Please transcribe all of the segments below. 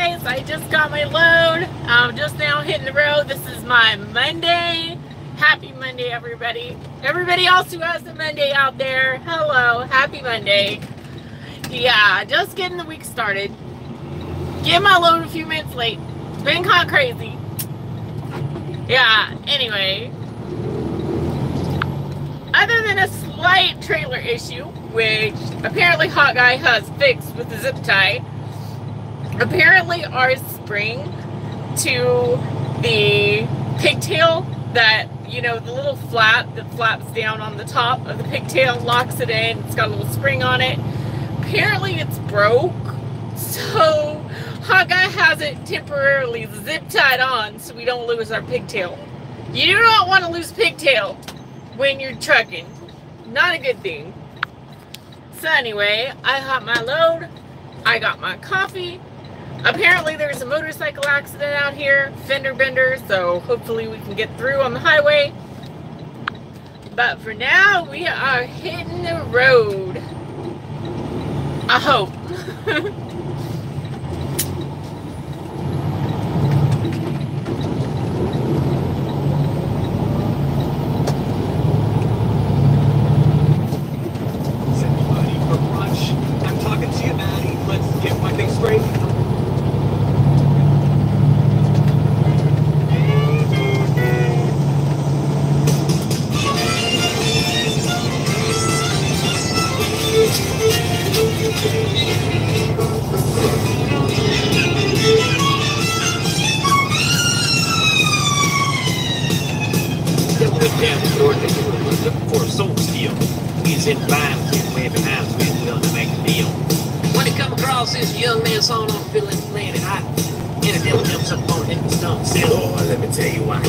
guys, I just got my load. I'm just now hitting the road. This is my Monday. Happy Monday, everybody. Everybody else who has a Monday out there, hello, happy Monday. Yeah, just getting the week started. Get my load a few minutes late. It's been kind of crazy. Yeah, anyway. Other than a slight trailer issue, which apparently Hot Guy has fixed with the zip tie, apparently our spring to the pigtail that, you know, the little flap that flaps down on the top of the pigtail locks it in. It's got a little spring on it. Apparently it's broke, so Hot Guy has it temporarily zip tied on so we don't lose our pigtail. You do not want to lose pigtail when you're trucking. Not a good thing. So anyway, I got my load. I got my coffee. Apparently there's a motorcycle accident out here, fender bender, so hopefully we can get through on the highway. But for now, we are hitting the road. I hope. I'm talking to you, Maddie. Let's get my thing straight. Down the door, they were looking for a soul steal. He's in line with him waving hands, we ain't willing to make a deal. When he come across this young man sawing on feeling landed hot, and the devil jumps up on him and stumps still. Oh, let me tell you why.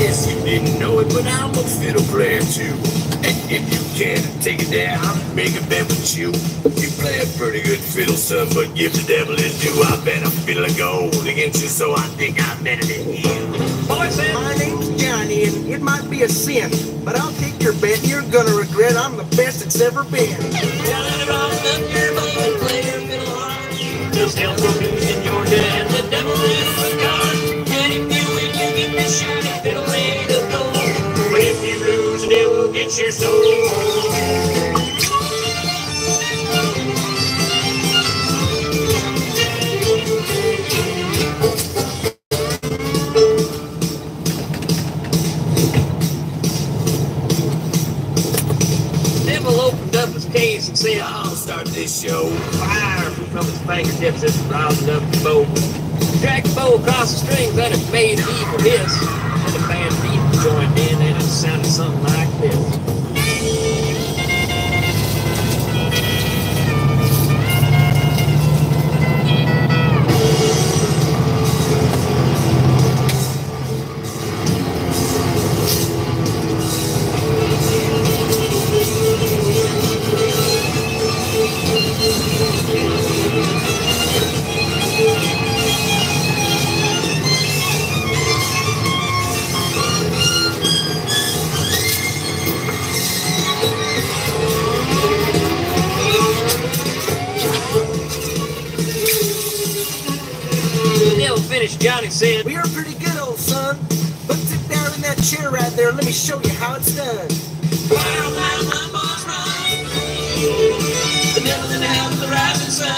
Yes, you didn't know it, but I'm a fiddle player too. And if you can take it down, I'll make a bet with you. You play a pretty good fiddle, son, but give the devil his due. I bet a fiddle of gold against you, so I think I'm better than you. Boy said, My name's Johnny, and it might be a sin, but I'll take your bet. You're gonna regret I'm the best it's ever been. just help produce in Georgia, and the devil is a god. And if you win, you get this shiny fiddle made of gold. But if you lose, the devil gets your soul. Case and said, I'll start this show. Fire from his fingertips as he roused up the bow. Dragged the bow across the strings and it made an evil hiss. And the band beat joined in and it sounded something like this. Johnny said, "We are pretty good, old son. But sit down in that chair right there and let me show you how it's done." Wild, wild, wild boys run. The devil in the house of the rising sun.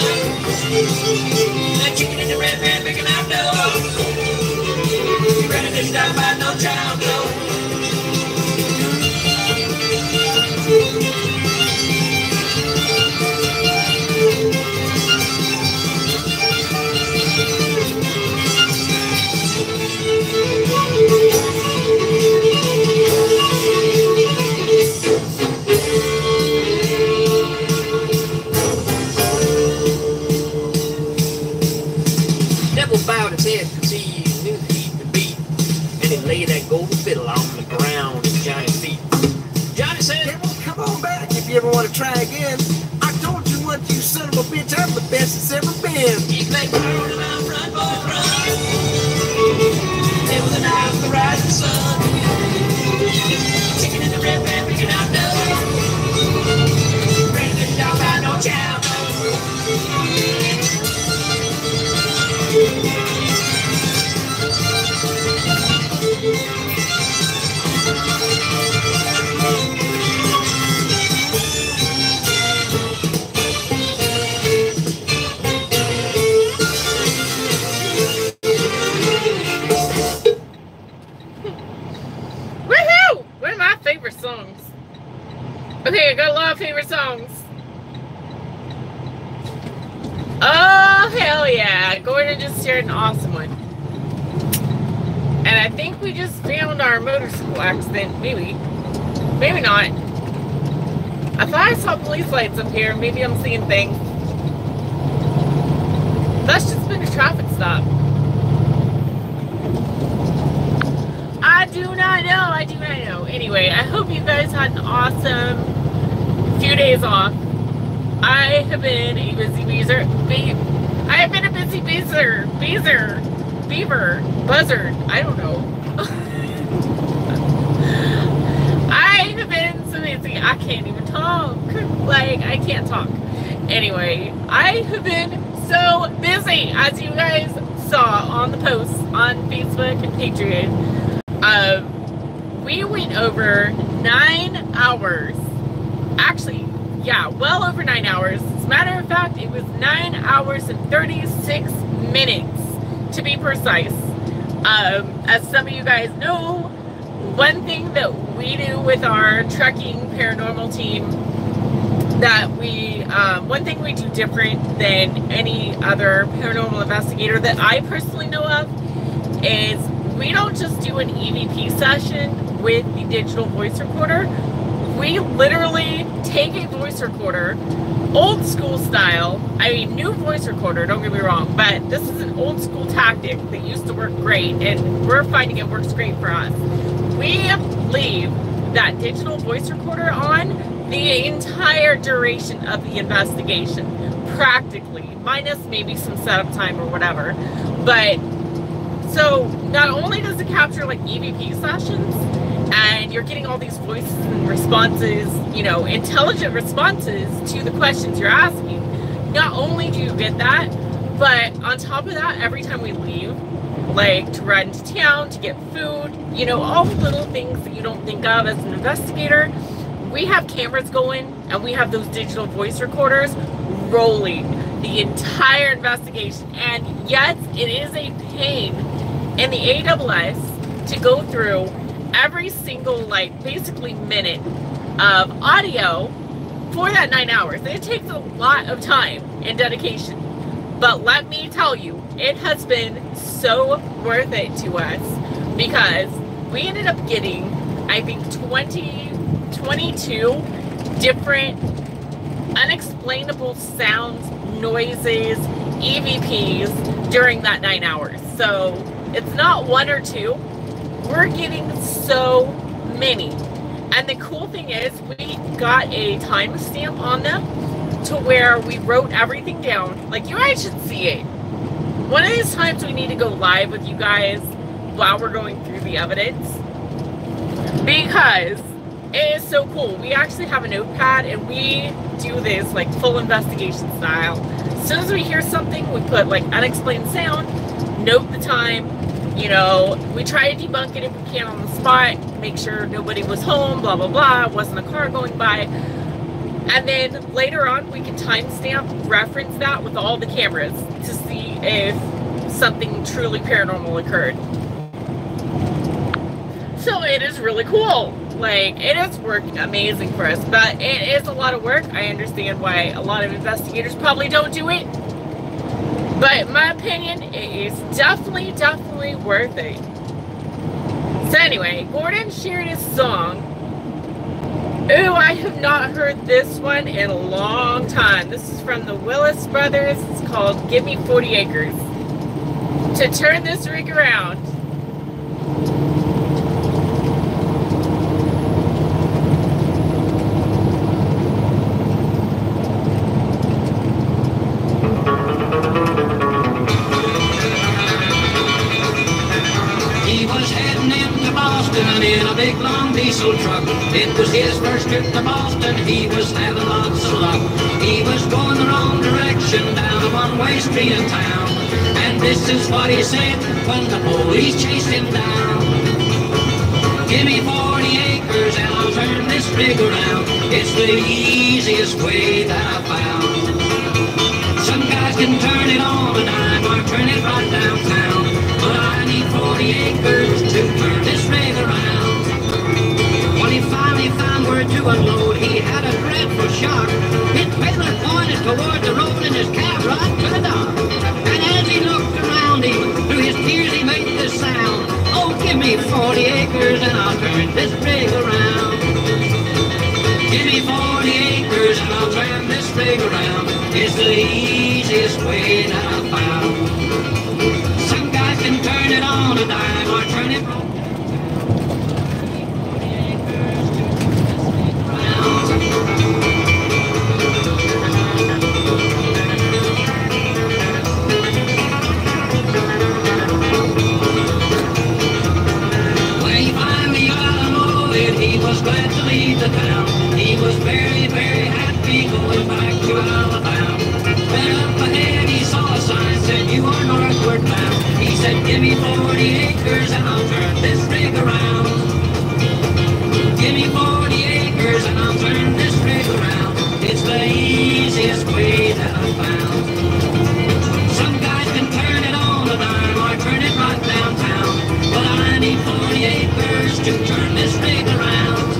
That chicken in the red pan picking out dough. Ready to stop by no child, no. Bowed his head because he knew he could beat, and he laid that golden fiddle on the ground at Johnny's feet. Johnny said, "Devil, come on back if you ever want to try again. I told you once, you son of a bitch, I'm the best it's ever been." He's like, "Run, run, boy, run." Devil in the house of the rising sun. Chicken in the red pan picking out dough. Ready to stop by no child. Okay, I got a lot of favorite songs. Oh, hell yeah. Gordon just shared an awesome one. And I think we just found our motorcycle accident. Maybe. Maybe not. I thought I saw police lights up here. Maybe I'm seeing things. That's just been a traffic stop. I do not know. I do not know. Anyway, I hope you guys had an awesome few days off. I have been a busy beaver. I have been a busy beaver. Beaver. Buzzard. I don't know. I have been so busy. I can't even talk. Like, I can't talk. Anyway, I have been so busy, as you guys saw on the posts on Facebook and Patreon. We went over 9 hours. Actually, yeah, well over 9 hours. As a matter of fact, it was 9 hours and 36 minutes to be precise. As some of you guys know, one thing that we do with our trekking paranormal team one thing we do different than any other paranormal investigator that I personally know of is we don't just do an EVP session with the digital voice recorder. We literally take a voice recorder, old school style, I mean new voice recorder, don't get me wrong, but this is an old school tactic that used to work great and we're finding it works great for us. We leave that digital voice recorder on the entire duration of the investigation, practically, minus maybe some setup time or whatever. But so not only does it capture like EVP sessions and you're getting all these voices and responses, you know, intelligent responses to the questions you're asking, not only do you get that, but on top of that, every time we leave, like to ride into town, to get food, you know, all the little things that you don't think of as an investigator, we have cameras going and we have those digital voice recorders rolling the entire investigation. And yes, it is a pain in the AWS to go through every single, like, basically minute of audio for that 9 hours. It takes a lot of time and dedication. But let me tell you, it has been so worth it to us because we ended up getting, I think, 22 different unexplainable sounds, noises, EVPs during that 9 hours. So it's not one or two. We're getting so many. And the cool thing is we got a timestamp on them to where we wrote everything down. Like, you guys should see it. One of these times we need to go live with you guys while we're going through the evidence because it is so cool. We actually have a notepad and we do this like full investigation style. As soon as we hear something, we put like unexplained sound, note the time, you know, we try to debunk it if we can on the spot, make sure nobody was home, blah, blah, blah, wasn't a car going by. And then later on, we can timestamp, reference that with all the cameras to see if something truly paranormal occurred. So it is really cool. Like, it has worked amazing for us, but it is a lot of work. I understand why a lot of investigators probably don't do it. But in my opinion, it is definitely worth it. So anyway, Gordon shared his song. Ooh, I have not heard this one in a long time. This is from the Willis Brothers. It's called Give Me 40 Acres. To turn this rig around. In a big long diesel truck. It was his first trip to Boston. He was having lots of luck. He was going the wrong direction down a one-way street in town. And this is what he said when the police chased him down. Give me 40 acres and I'll turn this rig around. It's the easiest way that I found. Some guys can turn it on a dime or turn it right downtown. But I need 40 acres to turn this rig around. When he finally found where to to unload, he had a dreadful shock. His trailer pointed toward the road and his cab right to the dock. And as he looked around him, through his tears he made this sound. Oh, give me 40 acres and I'll turn this rig around. Give me 40 acres and I'll turn this rig around. It's the easiest way that I've found. Some guys can turn it on a dime or turn it wrong. He was glad to leave the town. He was very, very happy going back to Alabama. Then up ahead he saw a sign, said, you are northward bound. He said, give me 40 acres and I'll turn this rig around. Give me 40 acres and I'll turn this rig around. It's the easiest way that I've found. Some guys can turn it on a dime or turn it right downtown. But I need 40 acres to turn this rig around.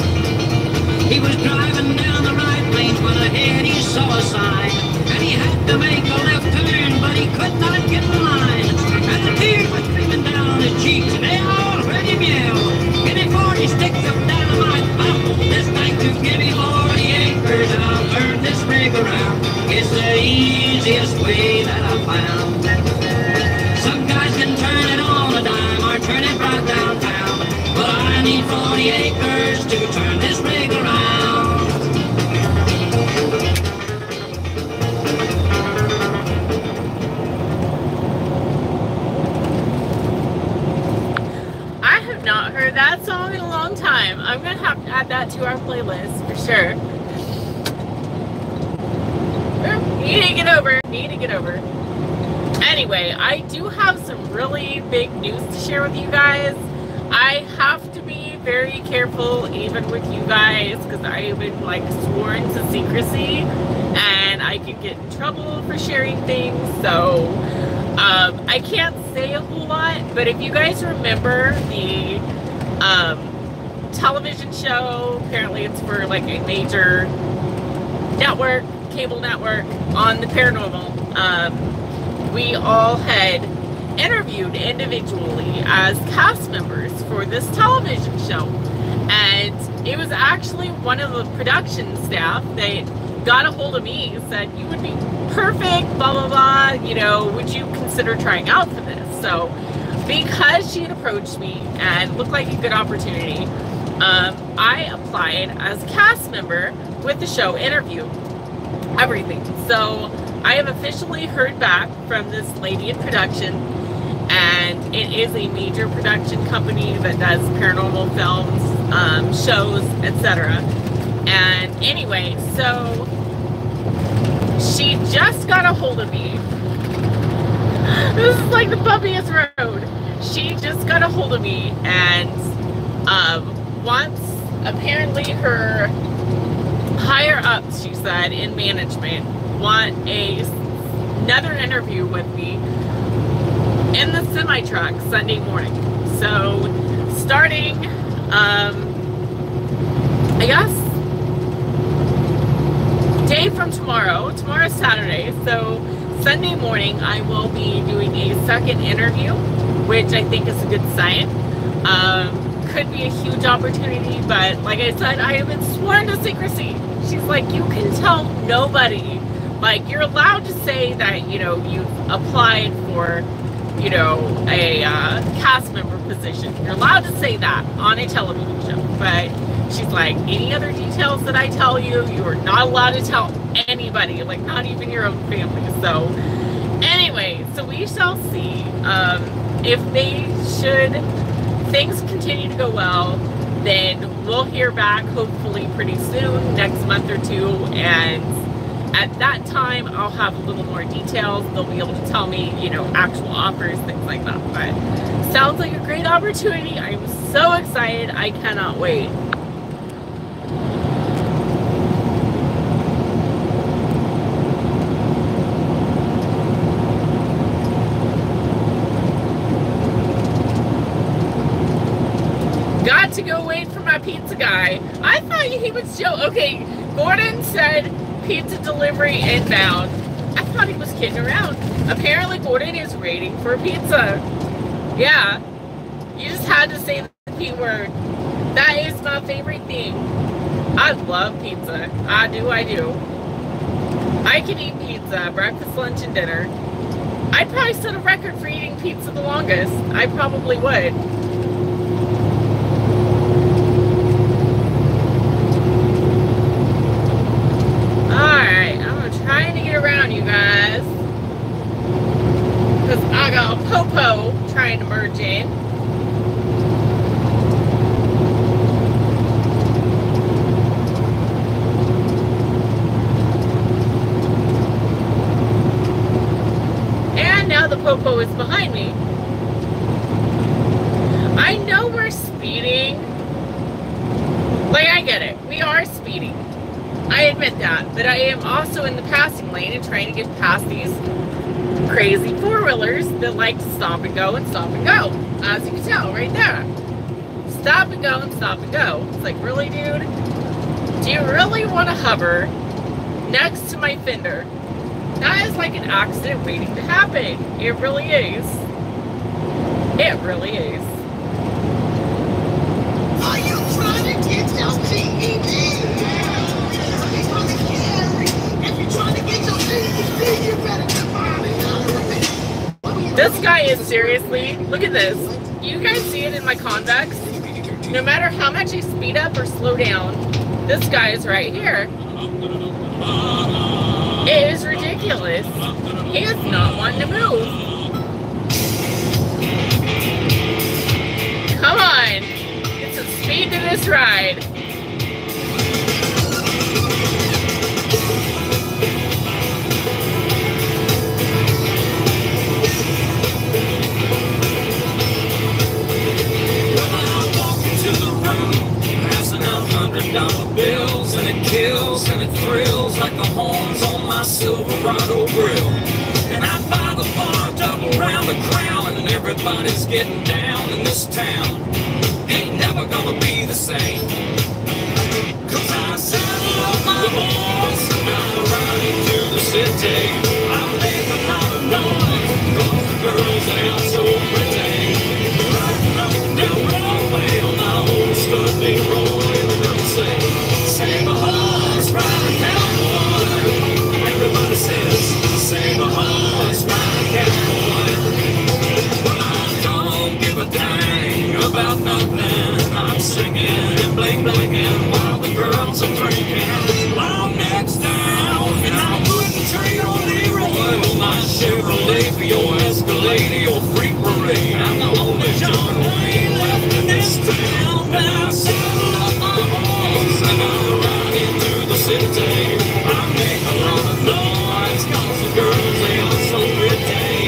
He was driving down the right lane when ahead he saw a sign. And he had to make a left turn, but he could not get the line. And the tears were streaming down his cheeks, and they all heard him yell, give me 40 sticks of dynamite, I'll this thing to give me 40 acres, and I'll turn this rig around. It's the easiest way that I've found. Some guys can turn it on a dime or turn it right downtown, but I need 40 acres to turn this rig around. I have not heard that song in a long time. I'm gonna have to add that to our playlist for sure. Need to get over. Anyway, I do have some really big news to share with you guys. I have to be very careful even with you guys because I have been like sworn to secrecy and I could get in trouble for sharing things. So I can't say a whole lot, but if you guys remember the television show, apparently it's for like a major network, cable network on the paranormal, we all had interviewed individually as cast members for this television show, and it was actually one of the production staff that got a hold of me and said, you would be perfect, blah blah blah, you know, would you consider trying out for this? So because she had approached me and looked like a good opportunity, I applied as a cast member with the show, interview, everything. So I have officially heard back from this lady in production, and it is a major production company that does paranormal films, shows, etc. And anyway, so she just got a hold of me. This is like the bumpiest road. She just got a hold of me and wants, apparently her higher ups, she said, in management, want another interview with me in the semi-truck Sunday morning. So starting, I guess, day from tomorrow's Saturday, so Sunday morning I will be doing a second interview, which I think is a good sign. Could be a huge opportunity, but like I said, I have been sworn to secrecy. She's like, you can tell nobody. Like, you're allowed to say that, you know, you've applied for, you know, a cast member position. You're allowed to say that on a television show. But she's like, any other details that I tell you, you are not allowed to tell anybody, like not even your own family. So anyway, so we shall see. If things continue to go well, then we'll hear back hopefully pretty soon, next month or two, and at that time I'll have a little more details. They'll be able to tell me, you know, actual offers, things like that. But sounds like a great opportunity. I'm so excited. I cannot wait. Got to go wait for my pizza guy. I thought he was joking. Okay, Gordon said pizza delivery inbound. I thought he was kidding around. Apparently, Gordon is waiting for pizza. Yeah. You just had to say the P word. That is my favorite thing. I love pizza. I do. I can eat pizza, breakfast, lunch, and dinner. I'd probably set a record for eating pizza the longest. I probably would. Alright, I'm trying to get around you guys. Because I got a popo trying to merge in. And now the popo is behind me. I know we're speeding. Like, I get it. We are speeding. I admit that. But I am also in the passing lane and trying to get past these crazy four-wheelers that like to stop and go and stop and go. As you can tell right there. Stop and go and stop and go. It's like, really, dude? Do you really want to hover next to my fender? That is like an accident waiting to happen. It really is. It really is. Are you trying to get your GED? If you're trying to get your GED, you better define it. This guy is seriously, look at this. You guys see it in my convex? No matter how much I speed up or slow down, this guy is right here. It is ridiculous. He is not wanting to move. Come on. Get some speed to this ride. $100 bills, and it kills and it thrills like the horns on my Silverado grill. And I buy the bar, double round the crown, and everybody's getting down in this town. Ain't never gonna be the same. Cause I saddle up my horse and I ride into the city. I make a lot of noise, cause the girls they are so pretty. Riding up and down Broadway on my old stud Leroy. Save a horse, ride a cowboy. Everybody says, save a horse, ride a cowboy. Well, I don't give a dang about nothing. I'm singing and bling-blinging while the girls are drinking. Long necks down, and I wouldn't trade on Leroy on my Chevrolet for your Escalade or your freak parade. I'm the only John Wayne left in this town, but I saddle up my horse and I ride into the city. I make a lot of noise, cause the girls, they are so pretty.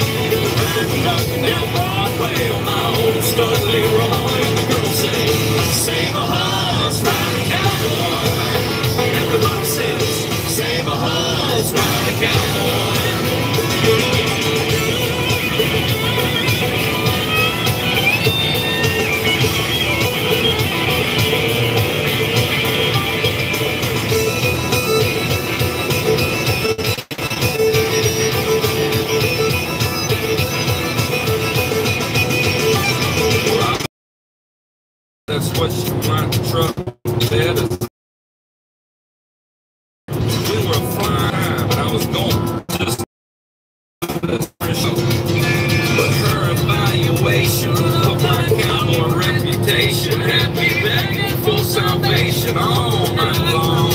Riding up and down Broadway on my old stud Leroy, and the girls say, save a horse, ride a cowboy. Everybody says, save a horse, ride a cowboy. That's what you want to truck. We were flying, but I was going just but her evaluation of my cowboy reputation had me begging for salvation all night long.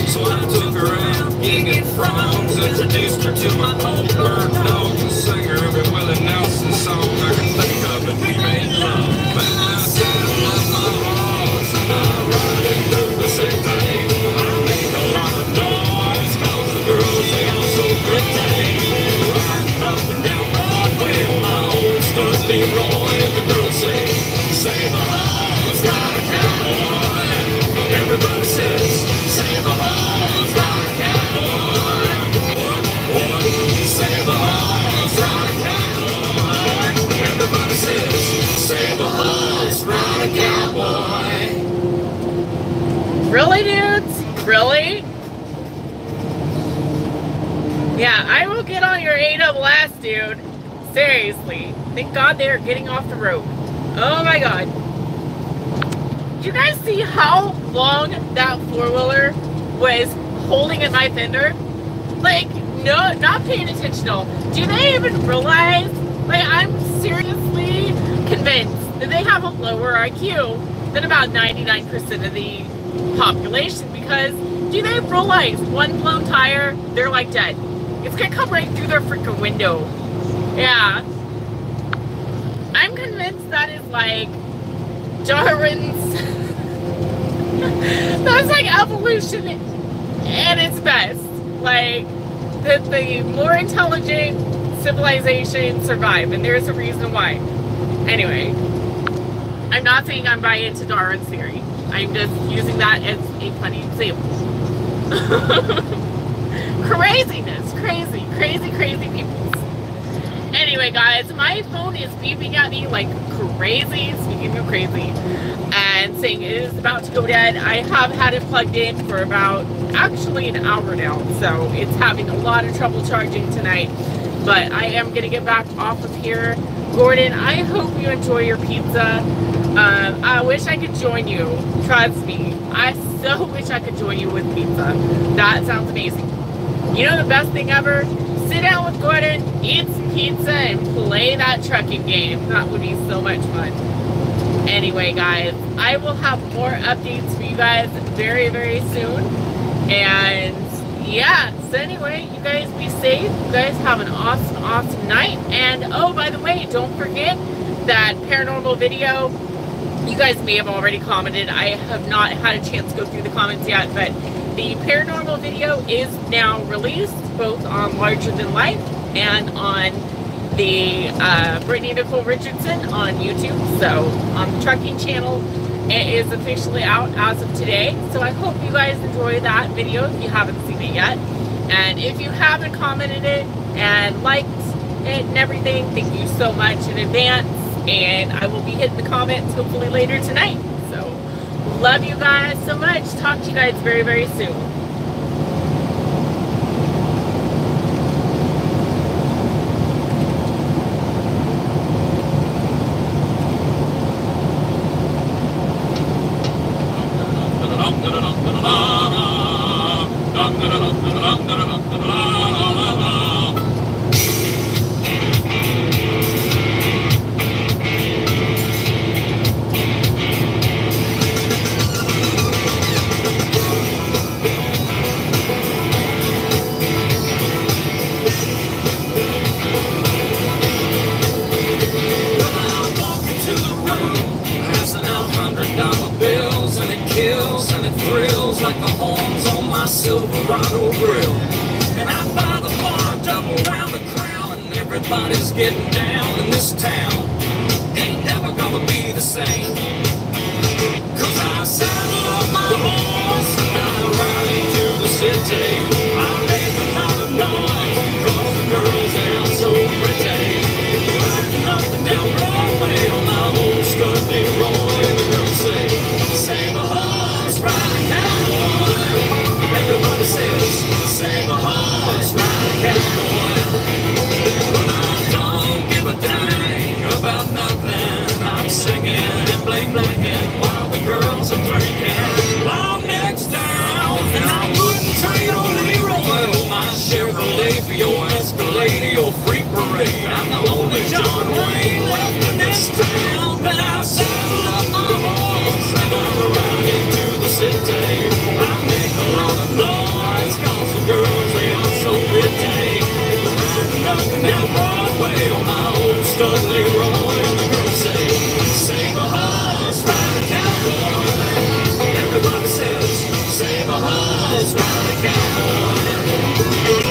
So I took her out, gigging frogs, introduced her to my old bird dog, and sang her every Willie Nelson song I can think of, and we made love. But I saddle up my horse and I ride into the city. I make a lot of noise, cause the girls, they are so pretty. Riding up and down Broadway on my old stud Leroy, and the girls say, save a horse, ride a cowboy. Everybody says, save a horse, ride a cowboy. Save a horse, dudes? Really? Yeah, I will get on your AWS, dude. Seriously. Thank God they are getting off the road. Oh my God. Do you guys see how long that four-wheeler was holding at my fender? Like, no, not paying attention at all. Do they even realize? Like, I'm seriously convinced that they have a lower IQ than about 99% of the population, because do they realize one blown tire, they're like dead. It's gonna come right through their freaking window. Yeah. I'm convinced that is like Darwin's that's like evolution at its best. Like that the more intelligent civilization survive, and there's a reason why. Anyway, I'm not saying I'm buying into Darwin's theory. I'm just using that as a funny example. Craziness, crazy people. Anyway, guys, my phone is beeping at me like crazy, speaking of crazy, and saying it is about to go dead. I have had it plugged in for about actually an hour now, so it's having a lot of trouble charging tonight. But I am going to get back off of here. Gordon, I hope you enjoy your pizza. I wish I could join you. Trust me. I so wish I could join you with pizza. That sounds amazing. You know the best thing ever? Sit down with Gordon, eat some pizza, and play that trucking game. That would be so much fun. Anyway, guys, I will have more updates for you guys very, very soon. And yeah, so anyway, you guys be safe. You guys have an awesome night. And oh, by the way, don't forget that paranormal video. You guys may have already commented. I have not had a chance to go through the comments yet, but the paranormal video is now released both on Larger Than Life and on the Brittany Nicole Richardson on YouTube. So on the trucking channel, it is officially out as of today. So I hope you guys enjoy that video if you haven't seen it yet. And if you haven't commented it and liked it and everything, thank you so much in advance. And I will be hitting the comments hopefully later tonight. So love you guys so much. Talk to you guys very, very soon. Silverado grill, and I buy the bar, double round the crown, and everybody's getting down in this town. Ain't never gonna be the same, 'cause I saddle up my horse and I ride into the city. I make a lot of noise, 'cause the girls are so pretty. Riding up and down Broadway on my old stud Leroy, and the girls say the horse, ride a cowboy. Everybody says, save a horse, ride a cowboy. But I don't give a dang about nothing. I'm singing and bling-blinging while the girls are drinking. Long necks down, and I wouldn't trade on Leroy or my Chevrolet for your Escalade, your freak parade. I'm the only John Wayne left in this town, but I saddle up my horse and I ride into the city. I make a lot of noise, 'cause the girls, they are so pretty. Riding up and down Broadway on my old stud Leroy, and the girls say, save a horse, ride a cowboy. Everybody says, save a horse, ride a cowboy.